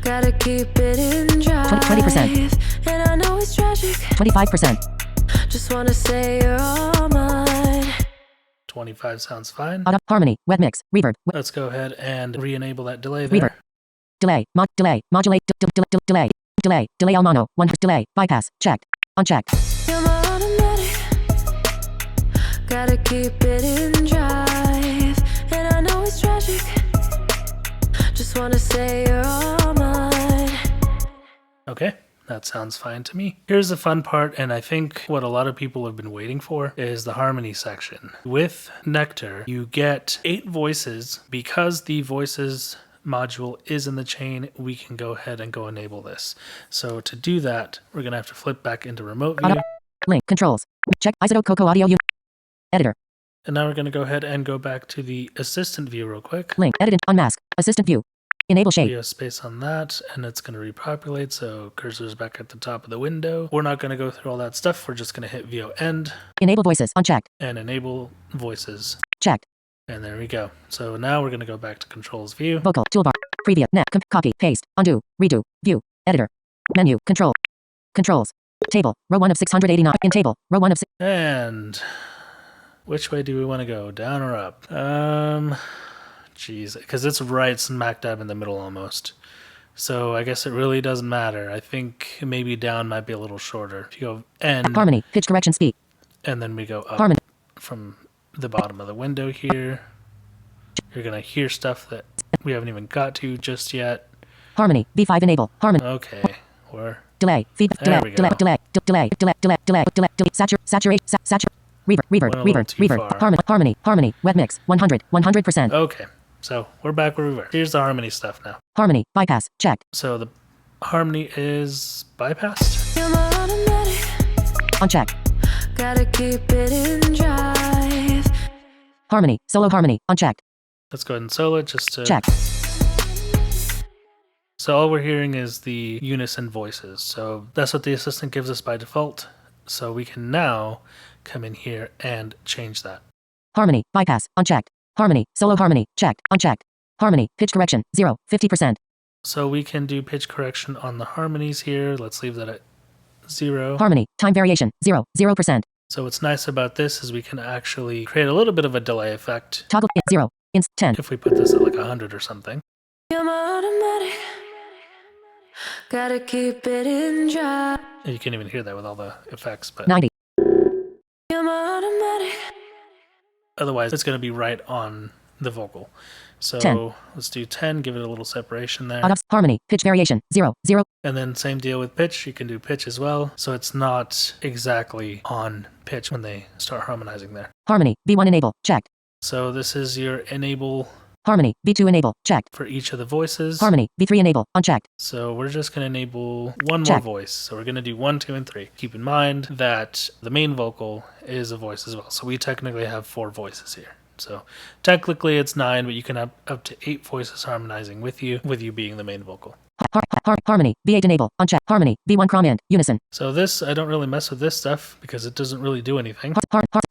Gotta keep it in drive, 20%. and I know it's tragic. 25%. Just wanna say you're all mine. 25 sounds fine. Auto, harmony, wet mix, reverb, Let's go ahead and re-enable that delay there. reverb, delay, modulate, delay al mono, 1 delay, bypass, checked, unchecked. I'm automatic. Gotta keep it in drive, and I know it's tragic. Just wanna say you're all mine. Okay, that sounds fine to me. Here's the fun part, and I think what a lot of people have been waiting for is the harmony section. With Nectar, you get 8 voices. Because the voices module is in the chain, we can go ahead and go enable this. So to do that, we're gonna have to flip back into remote view. Link, controls, check, Izotope Coco audio unit, editor, And now we're gonna go ahead and go back to the assistant view real quick. link, edit, unmask, assistant view, enable We shade, have space on that, and it's going to repopulate, so cursor's back at the top of the window. We're not going to go through all that stuff. We're just going to hit VO end enable voices, unchecked, and enable voices. checked, And there we go. So now we're going to go back to controls view. vocal, toolbar, preview, net, copy, paste, undo, redo, view, editor, menu, controls, table, row 1 of 689, in table, row 1 of 6, And which way do we want to go? Down or up? Jeez, because it's right smack dab in the middle almost. So I guess it really doesn't matter. I think maybe down might be a little shorter. If you go end, harmony, pitch correction, speed, and then we go up harmony, from the bottom of the window here, you're going to hear stuff that we haven't even got to just yet. harmony, B5 enable, harmony, Okay, or delay, feed, There delay, we go. saturate, reverb, harmony, wet mix, 100%, okay. So we're back where we were. Here's the harmony stuff now. harmony, bypass, checked, So the harmony is bypassed. I'm automatic. unchecked, Gotta keep it in drive. harmony, solo harmony, unchecked, Let's go ahead and solo it just to... checked, So all we're hearing is the unison voices. So that's what the assistant gives us by default. So we can now come in here and change that. harmony, bypass, unchecked, harmony, solo harmony, checked, unchecked, harmony, pitch correction, 0, 50%, So we can do pitch correction on the harmonies here. Let's leave that at 0. harmony, time variation, 0, 0%, So what's nice about this is we can actually create a little bit of a delay effect toggle, 0, 10, if we put this at like 100 or something. I'm automatic. Gotta keep it in drive. And you can't even hear that with all the effects, but 90, I'm automatic. otherwise it's going to be right on the vocal. So 10. let's do 10, give it a little separation there. harmony, pitch variation, 0, 0, And then same deal with pitch, you can do pitch as well. So it's not exactly on pitch when they start harmonizing there. harmony, B1 enable, checked, So this is your enable harmony, B2 enable, checked, for each of the voices. harmony, B3 enable, unchecked, So we're just going to enable one more Check. voice. So we're going to do 1, 2, and 3. Keep in mind that the main vocal is a voice as well. So we technically have 4 voices here. So technically it's 9, but you can have up to 8 voices harmonizing with you being the main vocal. harmony, B8 enable, unchecked, harmony, B1 command, unison, So this, I don't really mess with this stuff because it doesn't really do anything.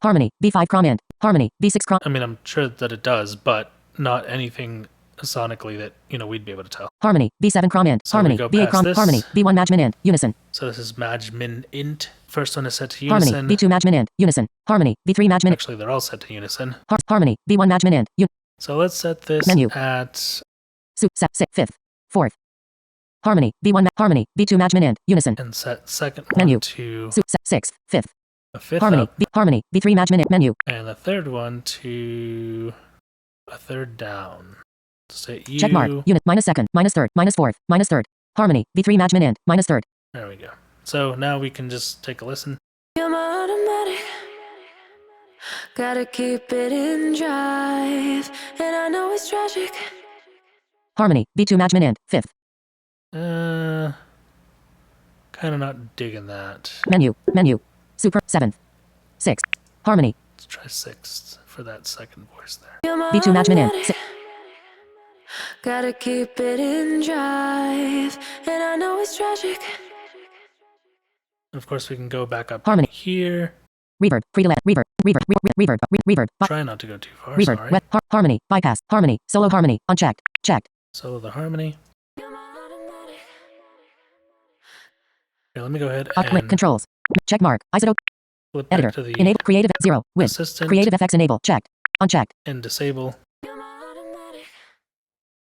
harmony, B5 command, harmony, B6 I mean, I'm sure that it does, but not anything sonically that, we'd be able to tell. harmony, B7 command, So we harmony, go B8 past this. harmony, B1 management and, unison, So this is Maj Min Int. First one is set to harmony, unison. B2 management and, unison, harmony, B3 management, Actually, they're all set to unison. harmony, B1 management and, So let's set this Menu. at, fifth, fourth, harmony, B1 harmony, B2 management and, unison, and set second Menu. one to sixth, fifth, a fifth harmony, up, harmony, B3 management and, menu, and the third one to a third down. Say U. Check mark. Unit minus second, minus third, minus fourth, minus third. Harmony. B3 matchment end. Minus third. There we go. So now we can just take a listen. I'm automatic. Gotta keep it in drive. And I know it's tragic. Harmony. B2 matchment end. Fifth. Kind of not digging that. Menu. Menu. Super. Seventh. Sixth. Harmony. Let's try sixth for that second voice there. B2 matchment end. Gotta keep it in drive. And I know it's tragic. Of course, we can go back up Harmony. here. Reverb. Pre-delay. Reverb. Reverb. Reverb. Reverb. Try not to go too far. Reverb. Sorry. Wet. Harmony. Bypass. Harmony. Solo harmony. Unchecked. Checked. Solo the harmony. Okay, let me go ahead and Controls. Check mark. Isotope. flip back Editor. to the Enable. Creative. 0. With. assistant Creative FX enable. Checked. Unchecked. and disable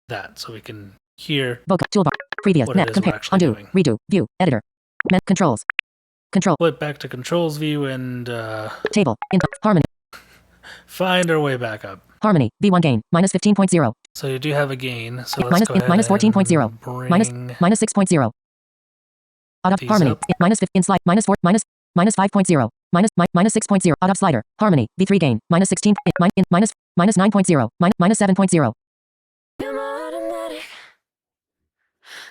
that so we can hear Vocal. Toolbar. Previous. what it Net. is we're Compare. actually Undo. doing. Redo. View. Editor. Controls. Control. Flip back to controls view and Table. Input. Harmony. find our way back up. Harmony. B1 gain. Minus 15.0. So you do have a gain. So let's Minus- go ahead minus 14.0. and bring Minus 6.0. Out of these harmony. up. Minus 15 slide. Minus 4. Minus 5.0. Minus 6.0. Out of slider. Harmony. B3 gain. Minus 16. Minus 9.0. Minus 7.0. I'm automatic.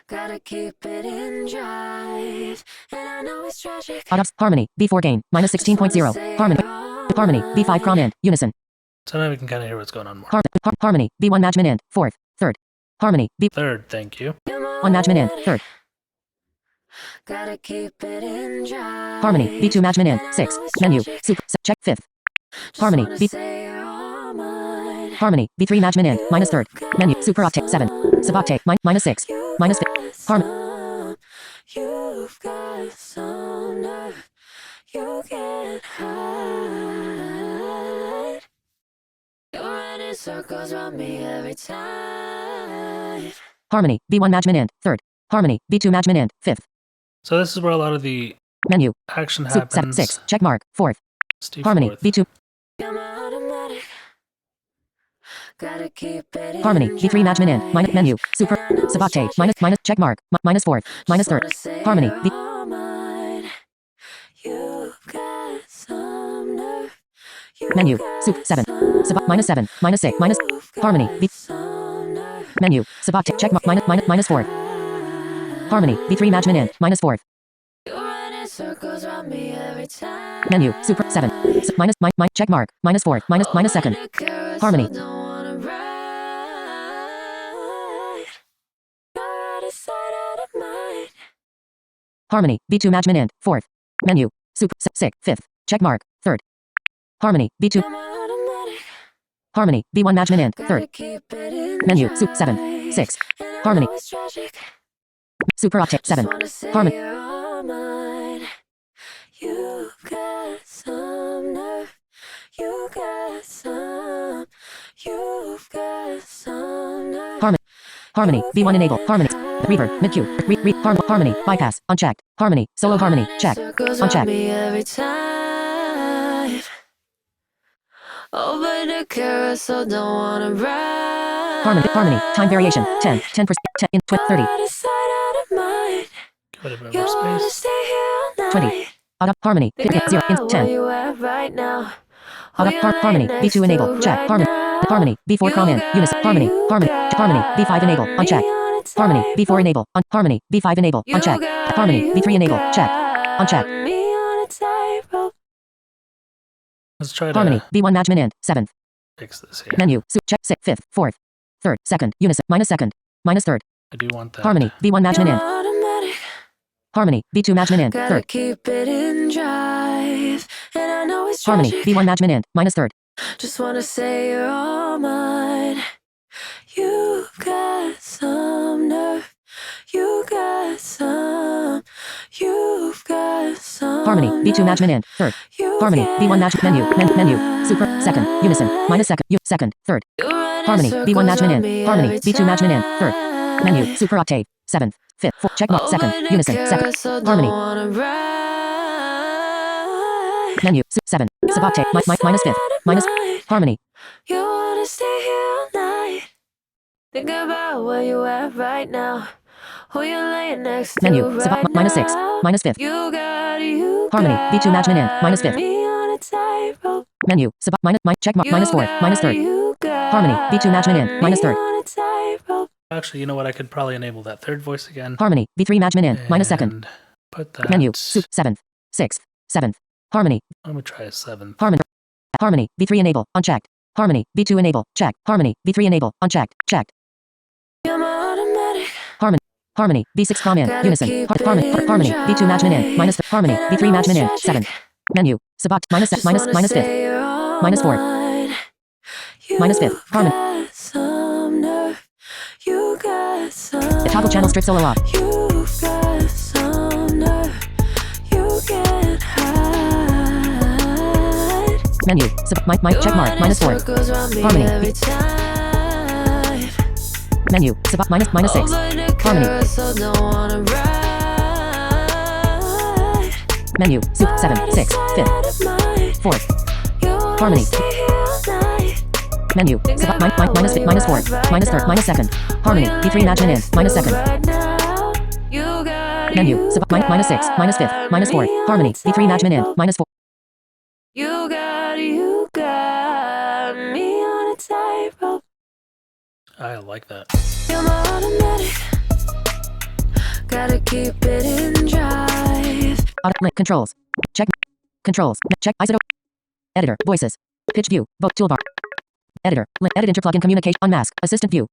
Gotta keep it in drive. And I know it's tragic. Out of harmony. B4 gain. Minus 16.0. Harmony. Harmony. B5 cron end. Unison. So now we can kind of hear what's going on more. Harmony. B1 matchment end. Fourth. Third. Harmony. B1 Third, thank you. matchment end. Third. Gotta keep it in drive. Harmony. B2 matchment end. Sixth. Menu. Super. Check fifth. Harmony. B. Harmony. B3 matchment end. Minus third. Menu. Super octave. 7. Sub-octave. Minus 6. Minus 5. Harmony. You've got some nerve. You can't hide. You're running circles around me every time. Harmony. B1 matchment end. Third. Harmony. B2 matchment end. Fifth. So this is where a lot of the Menu. action Seven. happens. 6. Check mark. Fourth. Steve Harmony. fourth. B2. I'm automatic. Gotta keep it in Harmony. B3 matchment end. Minus menu. Super. Sub-octave. Minus check mark. Minus fourth. Minus third. Harmony. B. You've got some nerve. Menu. Super. 7. Minus 7. Minus 6. Minus. Harmony. B. Menu. Sub-octave. Check mark. Minus fourth. Harmony. B3 matchment end. Minus fourth. You're running circles around me every time. Menu. Super. 7. Minus check mark. Minus fourth. Minus second. Harmony. Harmony. B2 matchment end. Fourth. Menu. Super. 6. Fifth. Check mark. Third. Harmony. B2. Harmony. B1 matchment end. Third. Menu. Super. 7. 6. Harmony. Super octave. 7. Harmony. You got some nerve. You got some. You've got some nerve. Harmony. B1 enable. Harmony. Reverb. Mid-Q. Harmony. Bypass. Unchecked. Harmony. Solo harmony. Check. Unchecked. Every time. Over the carousel, don't wanna ride. Harmony. Time variation. 10. 10%. 10. 30. Out of sight, out of mind. Give it a bit You more wanna space. stay here all 20. night. Out of harmony. Think 0. about 10. where you at right now. Out of harmony. B2 enable. Check. Harmony. B4 cron end. Unison. Harmony. B5 enable. Unchecked. Harmony. B4 enable. Harmony. B5 enable. Unchecked. Harmony. B3 enable. Check. Unchecked. Let's try Harmony. to B1 matchment end. 7th. fix this here. Menu. Check. 6. 5th. 4th. 3rd. 2nd. Unison. Minus 2nd. Minus 3rd. I do want that. Harmony. B1 matchment end. Harmony. B2 matchment end. Gotta 3rd. keep it in drive. And I know it's Harmony. tragic. B1 matchment end. Minus 3rd. Just wanna say you're all mine. You got some nerve. You got some. You've got some. Harmony. B2 matchment end. 3rd. Harmony. B1 match menu. Menu. Super. 2nd. Unison. Minus 2nd. 2nd. 3rd. Harmony. B1 matchment end. Harmony. B2 matchment end. 3rd. Menu. Super octave. 7th. 5th. 4th. Check mark. 2nd. Unison. 2nd. Harmony. Menu. 7. Sub octave. Minus 5th. Minus. Harmony. You wanna stay here all night. Think about where you at right now. Who you laying next to Menu. right Minus 6. now. Minus 5th. You got Harmony. B2 matchment in. Minus 5th. me on a tightrope. Menu. Check mark. Minus 4. Minus 3rd. Harmony. B2 matchment in. Minus 3rd. Actually, you know what? I could probably enable that third voice again. Harmony. B3 matchment in. Minus 2nd. And put that. Menu. 7th. 6th. 7th. Harmony. Let me try a 7th. Harmony. B3 enable. Unchecked. Harmony. B2 enable. Check. Harmony. B3 enable. Unchecked. Checked. Harmony. B6 prom in. Unison. Harmony. B2 matchment in. Minus Harmony. B3 matchment in. 7th. Menu. Suboct. Minus 5th. Minus 4th. Minus 5th. Harmony. Toggle channel strip solo off. Menu. Check mark. Minus 4. Harmony. Menu. Minus 6. Harmony. Menu. 7. 6. 5th. 4th. Harmony. Menu. Minus 4. Minus 3rd. Minus 2nd. Harmony. B3 matchment in. Minus 2nd. Menu. Minus 6. Minus 5th. Minus 4th. Harmony. B3 matchment in. Minus 4. You got me on a tightrope. I like that. I'm automatic. Gotta keep it in drive. Controls. Check. Controls. Check. Isotope. Editor. Voices. Pitch view. Vote toolbar. Editor. Edit interplugin communication. Unmask. Assistant view.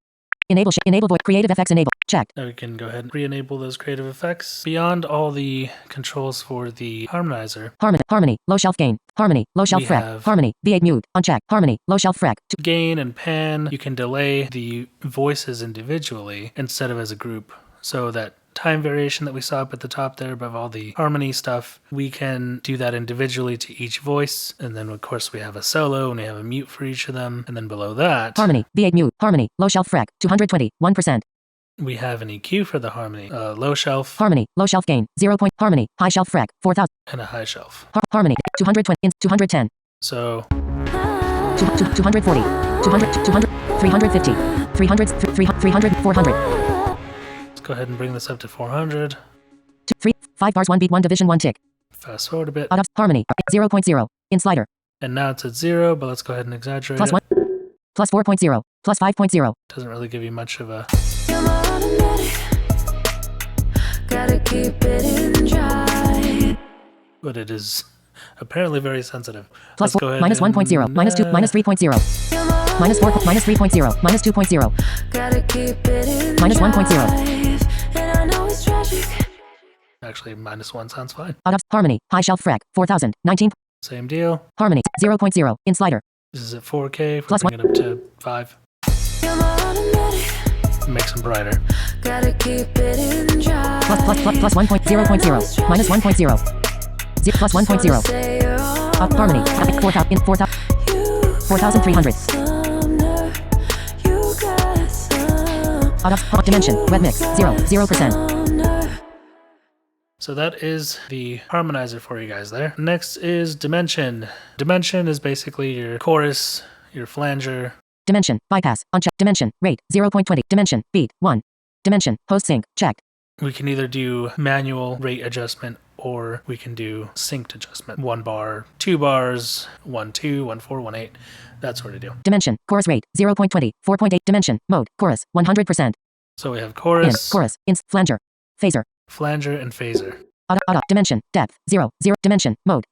Enable voice. Creative effects enable. Checked. Now we can go ahead and re-enable those creative effects. Beyond all the controls for the harmonizer. Harmony. Low shelf gain. Harmony. Low shelf frec. Harmony. V8 mute. Unchecked. Harmony. Low shelf frec. Gain and pan. You can delay the voices individually instead of as a group. So that time variation that we saw up at the top there above all the harmony stuff, we can do that individually to each voice. And then of course we have a solo and we have a mute for each of them. And then below that, Harmony. V8 mute. Harmony. Low shelf frec. 220. 1%. we have an EQ for the harmony. Low shelf. Harmony. Low shelf gain. 0. Harmony. High shelf frec. 4000. And a high shelf. Harmony. 220. 210. So 240. 200. 350. 300. 300. 400. let's go ahead and bring this up to 400. 5 bars, 1 beat, 1 division, 1 tick. Fast forward a bit. Harmony. 0.0. In slider. And now it's at 0, but let's go ahead and exaggerate Plus it. 1. Plus 4.0. Plus 5.0. Doesn't really give you much of a... Gotta keep it in drive. But it is apparently very sensitive. Plus Let's go ahead minus and, 1.0. Minus 2. Minus 3.0. Minus 4. Minus 3.0. Minus 2.0. Gotta keep it in Minus 1.0. drive. And I know it's tragic. Actually, minus 1 sounds fine. Harmony. High shelf frec. 4000. 19. Same deal. Harmony. 0.0. In slider. This is at 4K. If we Plus bring it up to 5. Makes them brighter. Gotta keep it in drive. Plus 1.0.0. Minus 1.0. Plus 1.0. Harmony. 4,000. In 4,000. 4,300. Dimension. Wet mix. 0%. So that is the harmonizer for you guys there. Next is dimension. Dimension is basically your chorus, your flanger. Dimension. Bypass. Unchecked. Dimension. Rate. 0.20. Dimension. Beat. 1. Dimension. Post sync. Checked. We can either do manual rate adjustment or we can do synced adjustment. 1 bar, 2 bars, 1, 2, 1, 4, 1, 8. That sort of deal. Dimension. Chorus rate. 0.20. 4.8. Dimension. Mode. Chorus. 100%. So we have In. chorus, Chorus. In. Flanger. Phaser. flanger, and phaser. Auto. Dimension. Depth. 0. Dimension. Mode.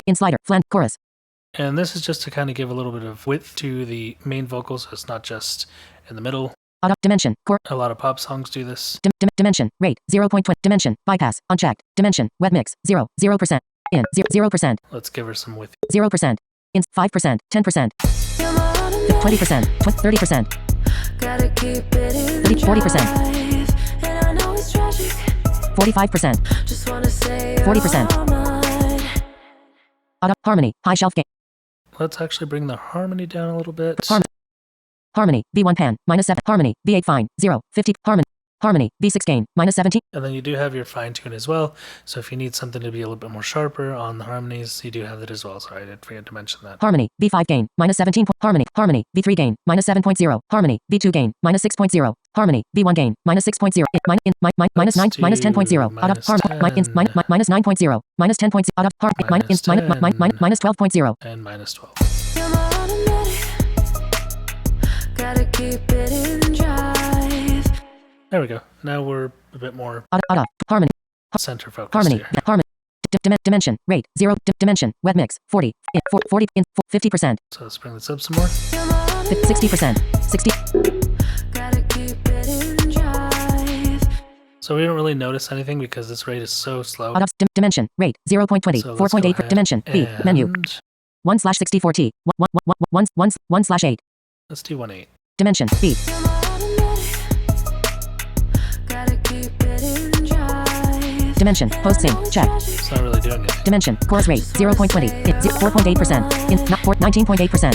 In slider. Chorus. And this is just to kind of give a little bit of width to the main vocal, so it's not just in the middle. Dimension. A lot of pop songs do this. Dimension. Rate. 0.20. Dimension. Bypass. Unchecked. Dimension. Wet mix. 0. 0%. In. 0%. Let's give her some width. 0%. In. 5%. 10%. 20%. 30%. Gotta keep it in 40%. and I know it's tragic. 45%. Just wanna say 40%. you're all mine. Harmony. High shelf gain. Let's actually bring the harmony down a little bit. Harmony. B1 pan. -7. Harmony. B8 fine. 0. 50. Harmony. B6 gain. Minus 17. And then you do have your fine tune as well. So if you need something to be a little bit more sharper on the harmonies, you do have that as well. Sorry, I did forget to mention that. Harmony. B5 gain. Minus 17. Harmony. Harmony. B3 gain. Minus 7.0. Harmony. B2 gain. Minus 6.0. Harmony. B1 gain. Minus 6.0. Minus 9. Minus 10.0. Out of harmony. Minus 9.0. Minus 10.0. Out of harmony. Minus 12.0. And minus 12. You're my automatic. Gotta keep it in drive. There we go. Now we're a bit more Out of harmony. center focused Harmony. here. Harmony. Dimension. Rate. 0. Dimension. Web mix. 40. 40. 50%. So let's bring this up some more. 60%. 60. Gotta keep it in drive. So we don't really notice anything because this rate is so slow. Out of dimension. Rate. 0.20. So let's go 4.8. ahead Dimension. B. Menu. and 1/64T. 1/8. Let's do 1.8. Dimension. B. You're my automatic. Gotta keep it in drive. Dimension. Post sync. Check. It's not really doing anything. Dimension. Chorus rate. 0.20. 4.8%. 19.8%.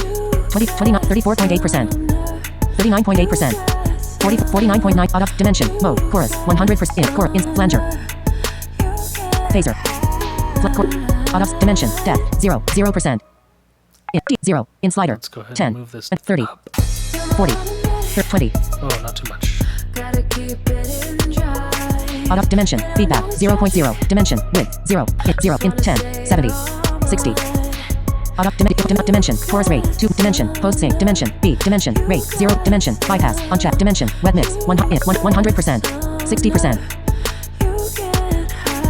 29. 34.8%. 39.8%. 49.9. Out of dimension. Mode. Chorus. 100%. Chorus. Flanger. Phaser. Out of dimension. Depth. 0%. 0. In slider. Let's go ahead 10. and move this 30. up. 40. 20. Oh, not too much. Gotta keep it in drive. Out of dimension. Feedback. 0.0. Dimension. Width. 0. 10. 70. 60. Out of dimension. Chorus rate. 2. Dimension. Post sync. Dimension. B. Dimension. Rate. 0. Dimension. Bypass. Uncheck. Dimension. Web mix. 100%. 60%. You get high.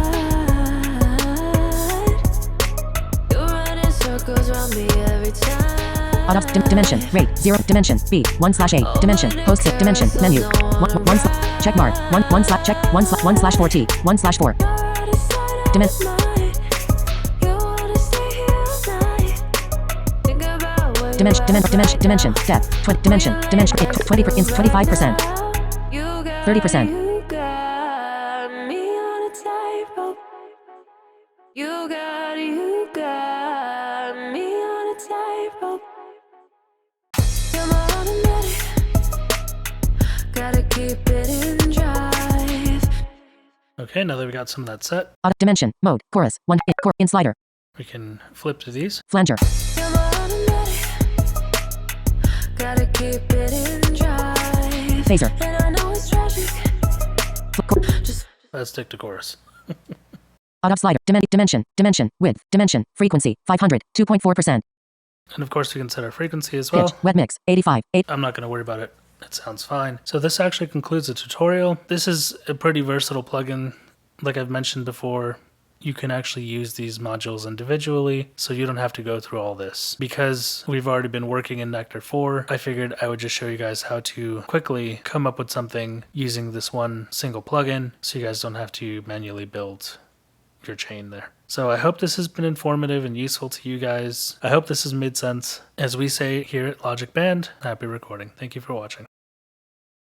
You're running circles around me every time. Out of dimension. Rate. 0. Dimension. B. 1/8. Dimension. Post sync. Dimension. Menu. Check mark. 1/check. 1/4T. 1/4. Dimension. Dimension. Depth. Dimension. 25%. 30%. You got me on a tightrope. You got me on a tightrope. You're my automatic. Gotta keep it in drive. Okay, now that we got some of that set, Out of dimension. Mode. Chorus. 1. In slider. we can flip to these. Flanger. You're my automatic. Gotta keep it in drive. Phaser. And I know it's tragic. Just Let's stick to chorus. Out of slider. Dimension. Width. Dimension. Frequency. 500. 2.4%. And of course, we can set our frequency as well. Pitch. Web mix. 85. 8. I'm not going to worry about it. It sounds fine. So this actually concludes the tutorial. This is a pretty versatile plugin. Like I've mentioned before, you can actually use these modules individually, so you don't have to go through all this. Because we've already been working in Nectar 4, I figured I would just show you guys how to quickly come up with something using this one single plugin, so you guys don't have to manually build your chain there. So I hope this has been informative and useful to you guys. I hope this has made sense. As we say here at Logic Band, happy recording. Thank you for watching.